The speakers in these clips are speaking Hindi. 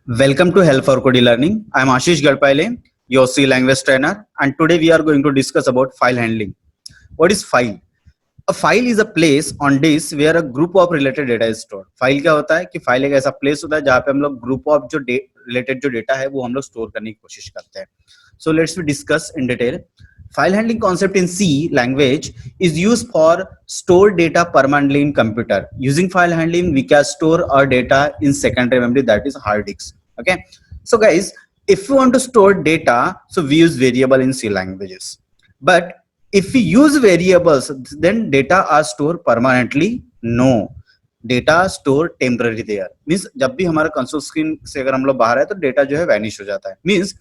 Welcome to Help for Code Learning. I am Ashish Gadpale, your C language trainer, and today we are going to discuss about file handling. What is file? A file is a place on disk where a group of related data is stored. File क्या होता है कि फाइल एक ऐसा प्लेस होता है जहाँ पे हम लोग ग्रुप ऑफ जो रिलेटेड जो डेटा है वो हम लोग स्टोर करने की कोशिश करते हैं. So let's discuss in detail. File handling concept in C language is used for store data permanently in computer. Using file handling, we can store our data in secondary memory, that is hard disks. Okay. So guys, if we want to store data, so we use variable in C languages. But if we use variables, then data are stored permanently. No. Data store temporary there means जब भी हमारा कंसोल स्क्रीन से अगर हम लोग बाहर है तो डेटा जो है वैनिश हो जाता है. Means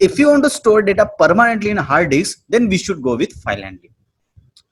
if you want to store data permanently in hard disk then we should go with file handling.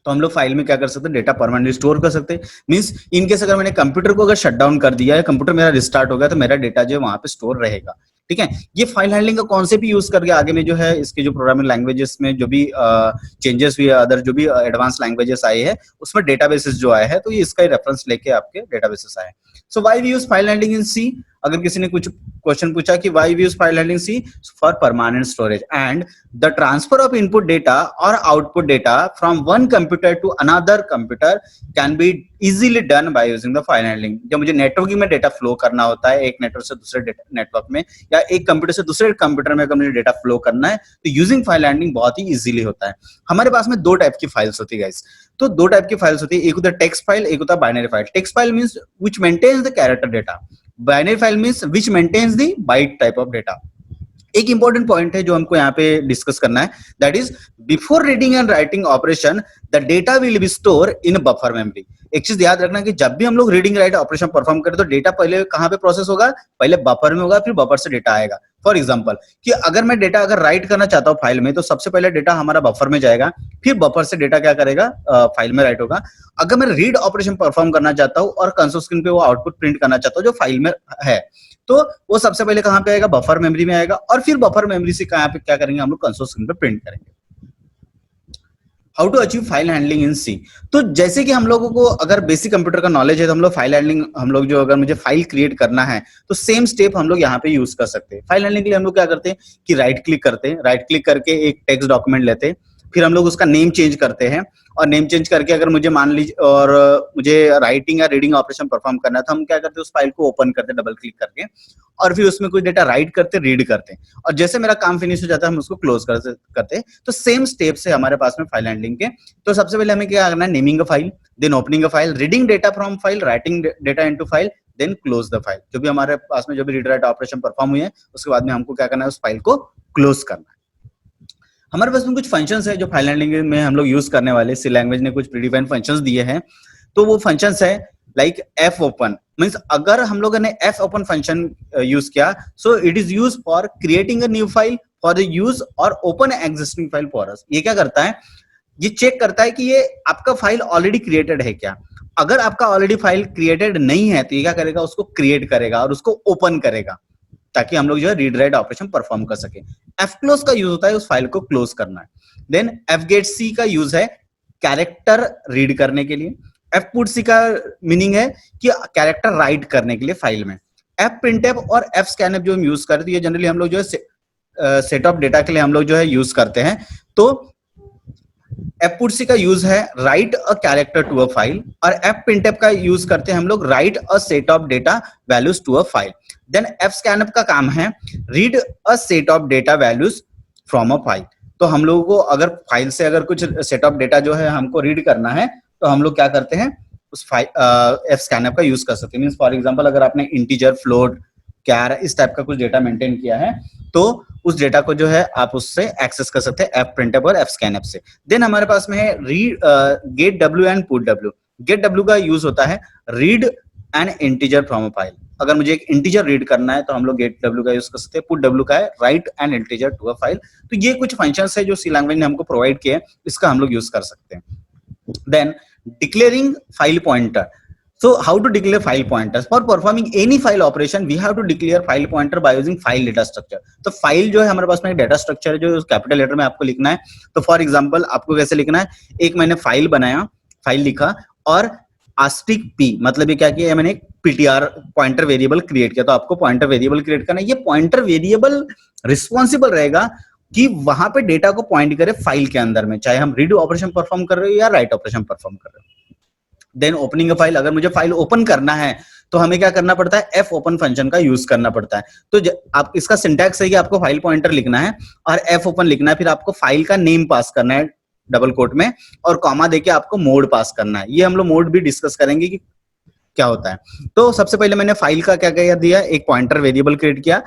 तो हम लोग फाइल में क्या कर सकते हैं, डेटा परमानेंटली स्टोर कर सकते हैं. मीन्स इनकेस अगर मैंने कंप्यूटर को अगर शट डाउन कर दिया है, कंप्यूटर मेरा रिस्टार्ट हो गया तो मेरा डेटा जो है वहां पे स्टोर रहेगा. ठीक है. ये फाइल हैंडलिंग का कॉन्सेप्ट यूज करके आगे में जो है इसके जो प्रोग्रामिंग लैंग्वेजेस में जो भी चेंजेस हुए, अदर जो भी एडवांस लैंग्वेजेस आए हैं उसमें डेटाबेसेस जो आए हैं तो ये इसका रेफरेंस लेके आपके डेटाबेसेस आए. So why we use file handling in C. अगर किसी ने कुछ क्वेश्चन पूछा कि why we use file handling C for permanent storage and the transfer of input data और output data from one computer to another computer can be easily done by using the file handling. जब मुझे नेटवर्किंग में डेटा फ्लो करना होता है एक नेटवर्क से दूसरे नेटवर्क में या एक कंप्यूटर से दूसरे कंप्यूटर में अगर मुझे डेटा फ्लो करना है तो यूजिंग फाइल हैंडलिंग बहुत ही इजीली होता है. हमारे पास में दो टाइप की फाइल्स होती है गाइस. तो दो टाइप की फाइल्स होती है, एक होता है टेक्स्ट फाइल, एक होता है binary file. Text file means which maintains the character data. Binary file means which maintains the byte type of data. एक इंपॉर्टेंट पॉइंट है जो हमको यहाँ पे डिस्कस करना है, that is before reading and writing operation the data will be store in buffer memory. एक चीज याद रखना कि जब भी हम लोग रीडिंग राइट ऑपरेशन परफॉर्म करें तो डेटा पहले कहाँ पे प्रोसेस होगा, पहले बफर में होगा, फिर बफर से डेटा आएगा. फॉर एग्जांपल कि अगर मैं डेटा अगर राइट करना चाहता हूँ फाइल में तो सबसे पहले डेटा हमारा बफर में जाएगा, फिर बफर से डेटा क्या करेगा, फाइल में राइट होगा. अगर मैं रीड ऑपरेशन परफॉर्म करना चाहता हूँ और कंसोल स्क्रीन पे वो आउटपुट प्रिंट करना चाहता हूँ जो फाइल में है तो वो सबसे पहले कहाँ पे आएगा, बफर मेमोरी में आएगा और फिर बफर मेमोरी से कहाँ पे क्या करेंगे हम लोग, कंसोल स्क्रीन पे प्रिंट करेंगे. How to achieve file handling in C. तो जैसे कि हम लोगों को अगर बेसिक कंप्यूटर का नॉलेज है तो हम लोग फाइल हैंडलिंग हम लोग जो अगर मुझे फाइल क्रिएट करना है तो सेम स्टेप हम लोग यहाँ पे यूज कर सकते हैं. फाइल हैंडलिंग के लिए हम लोग क्या करते हैं कि राइट क्लिक करते हैं, राइट क्लिक करके एक टेक्स्ट डॉक्यूमेंट लेते हैं, फिर हम लोग उसका नेम चेंज करते हैं और नेम चेंज करके अगर मुझे मान लीजिए और मुझे राइटिंग या रीडिंग ऑपरेशन परफॉर्म करना है तो हम क्या करते हैं उस फाइल को ओपन करते हैं डबल क्लिक करके और फिर उसमें कुछ डेटा राइट करते रीड करते हैं और जैसे मेरा काम फिनिश हो जाता है हम उसको क्लोज करते हैं. तो सेम स्टेप से हमारे पास में फाइल हैंडलिंग के. तो सबसे पहले हमें क्या करना है, naming a file, then opening a file, reading data from file, writing data into file, then close the file. जो भी हमारे पास में जो भी रीड राइट ऑपरेशन परफॉर्म हुए हैं उसके बाद में हमको क्या करना है, उस फाइल को क्लोज करना है. हमारे पास में कुछ फंक्शंस है जो फाइल हैंडलिंग में हम लोग यूज करने वाले. सी लैंग्वेज ने कुछ प्रीडिफाइंड फंक्शंस दिए हैं. तो वो फंक्शंस है लाइक एफ ओपन. मींस अगर हम लोगों ने एफ ओपन फंक्शन यूज किया so it is use for creating a new file for the use और open existing file for us. ये क्या करता है, ये चेक करता है कि ये आपका फाइल ऑलरेडी क्रिएटेड है क्या. अगर आपका ऑलरेडी फाइल क्रिएटेड नहीं है तो ये क्या करेगा, उसको क्रिएट करेगा और उसको ओपन करेगा ताकि हम लोग जो है रीड राइट ऑपरेशन परफॉर्म कर सके. एफ क्लोज का यूज होता है उस फाइल को क्लोज करना है. देन एफ गेट सी का यूज है कैरेक्टर रीड करने के लिए. एफ पुट सी का मीनिंग है कि कैरेक्टर राइट करने के लिए फाइल में. एफ प्रिंटफ और एफ स्कैनफ जो हम यूज करते हैं ये जनरली हम लोग जो है सेट ऑफ डेटा के लिए हम लोग जो है यूज करते हैं. तो एफ पुट सी का यूज है write a character to a file और एफ प्रिंटफ का यूज करते हैं हम लोग write a set of data values to a file. Then F scanf का काम है read a set of data values from a file. तो हम लोगों को अगर फाइल से अगर कुछ सेट ऑफ डेटा जो है हमको रीड करना है तो हम लोग क्या करते हैं, उस एफ स्कैनफ का यूज कर सकते हैं. मींस फॉर एग्जांपल अगर आपने इंटीजर, फ्लोट, कैर इस टाइप का कुछ डेटा मेंटेन किया है तो उस डेटा को जो है आप उससे एक्सेस कर सकते हैं एफ प्रिंटफ और एफ स्कैनफ से. देन हमारे पास में है read get W and put W. Get W का यूज होता है read an integer from a file. अगर मुझे एक इंटीजर रीड करना है तो हम लोग गेट डब्ल्यू का यूज कर सकते हैं. पुट डब्ल्यू का है write an integer to a file. तो ये कुछ फंक्शंस है जो सी लैंग्वेज ने हमको प्रोवाइड किए हैं, इसका हम लोग यूज कर सकते हैं. Then declaring file pointer. So how to declare file pointers? For performing any file operation, we have to declare file pointer by using file data structure. तो फाइल जो है हमारे पास में एक डेटा स्ट्रक्चर है जो कैपिटल लेटर में आपको लिखना है. तो फॉर एग्जांपल आपको कैसे लिखना है, एक मैंने फाइल बनाया, फाइल लिखा और आस्टिक पी मतलब ये क्या किया मैंने, पीटीआर पॉइंटर वेरिएबल क्रिएट किया, तो आपको पॉइंटर वेरिएबल क्रिएट करना है। ये पॉइंटर वेरिएबल रिस्पॉन्सिबल रहेगा कि वहां पे डेटा को पॉइंट करे फाइल के अंदर में, चाहे हम रीड ऑपरेशन परफॉर्म कर रहे हो या राइट ऑपरेशन परफॉर्म कर रहे हो। देन ओपनिंग अ फाइल, अगर मुझे फाइल ओपन करना है तो हमें क्या करना पड़ता है, एफ ओपन फंक्शन का यूज करना पड़ता है। तो आप इसका सिंटैक्स है कि आपको फाइल पॉइंटर लिखना है और एफ ओपन लिखना है, फिर आपको फाइल का नेम पास करना है डबल कोट में, और कॉमा देके आपको मोड पास करना है। ये हम लोग मोड भी डिस्कस करेंगे कि क्या होता है। तो सबसे पहले मैंने फाइल का क्या क्या दिया, एक पॉइंटर वेरिएबल क्रिएट किया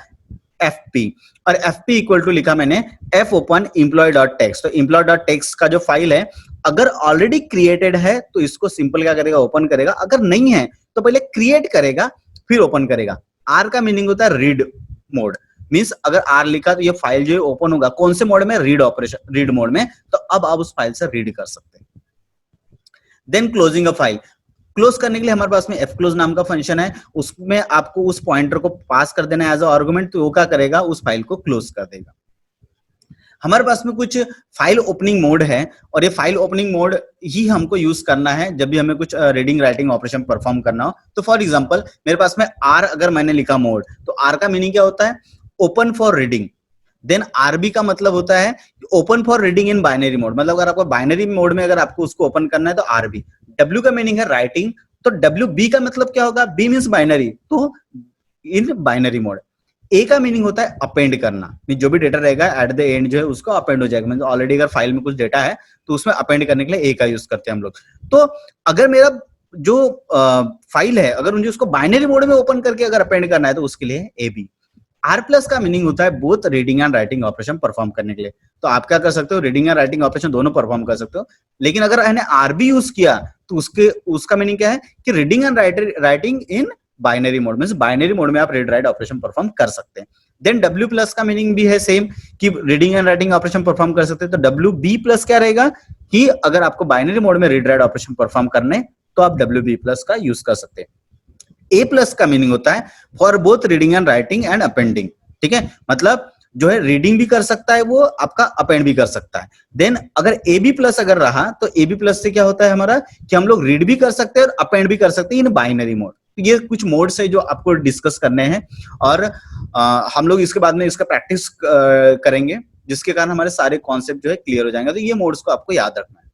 fp, और fp इक्वल टू लिखा मैंने f open employ dot text. तो एम्प्लॉय डॉट टेक्स्ट का जो फाइल है अगर ऑलरेडी क्रिएटेड है तो इसको सिंपल क्या करेगा, ओपन करेगा, अगर नहीं है तो पहले क्रिएट करेगा फिर ओपन करेगा। r का मीनिंग होता है रीड मोड, मींस अगर r लिखा तो ये फाइल जो है ओपन होगा कौन से मोड में, रीड ऑपरेशन, रीड मोड में, तो अब आप उस फाइल से रीड कर सकते हैं। Then closing a file, close करने के लिए हमारे पास में fclose नाम का फंक्शन है, उसमें आपको उस पॉइंटर को पास कर देना है एज अ आर्गुमेंट, तो वो क्या करेगा, उस फाइल को क्लोज कर देगा। हमारे पास में कुछ फाइल ओपनिंग मोड है और ये फाइल ओपनिंग मोड ही हमको यूज करना है जब भी हमें कुछ रीडिंग राइटिंग ऑपरेशन परफॉर्म करना हो। तो फॉर एग्जांपल मेरे पास में आर अगर मैंने लिखा मोड, तो आर का मीनिंग क्या होता है, open for reading. Then RB का मतलब होता है open for reading in binary mode, मतलब अगर आपको बाइनरी मोड में अगर आपको उसको ओपन करना है तो आरबी। डब्ल्यू का मीनिंग है राइटिंग, तो डब्ल्यू बी का मतलब क्या होगा, बी मीन्स बाइनरी, तो इन बाइनरी मोड। ए का मीनिंग होता है अपेंड करना, जो भी डेटा रहेगा एट द एंड जो है उसको अपेंड हो जाएगा, मतलब ऑलरेडी अगर फाइल में कुछ डेटा है तो उसमें अपेंड करने के लिए ए का यूज करते हैं हम लोग। तो अगर मेरा जो फाइल है अगर मुझे उसको बाइनरी मोड में ओपन करके अगर अपेंड करना है तो उसके लिए ए बी। आर प्लस का मीनिंग होता है both reading and writing operation perform करने के लिए, तो आप क्या कर सकते हो, रीडिंग एंड राइटिंग ऑपरेशन दोनों परफॉर्म कर सकते हो। लेकिन अगर मैंने आरबी यूज किया तो उसका मीनिंग क्या है कि reading and writing in binary mode, means binary mode में आप रीड राइट ऑपरेशन परफॉर्म कर सकते हैं। देन डब्ल्यू प्लस का मीनिंग भी है सेम कि reading and writing operation perform कर सकते हैं। तो डब्ल्यू बी प्लस क्या रहेगा कि अगर आपको बाइनरी मोड में रीड राइट ऑपरेशन परफॉर्म करने तो आप डब्ल्यू बी प्लस का यूज कर सकते हैं। ए प्लस का मीनिंग होता है for both reading and writing and appending, ठीक है, मतलब जो है रीडिंग भी कर सकता है वो, आपका अपेंड भी कर सकता है। देन अगर ए बी प्लस अगर रहा तो ए बी प्लस से क्या होता है हमारा कि हम लोग रीड भी कर सकते हैं और अपेंड भी कर सकते हैं इन बाइनरी मोड। ये कुछ मोड्स है जो आपको डिस्कस करने हैं और हम लोग इसके बाद में इसका प्रैक्टिस करेंगे जिसके कारण हमारे सारे कॉन्सेप्ट जो है क्लियर हो जाएंगे। तो ये मोड्स को आपको याद रखना है।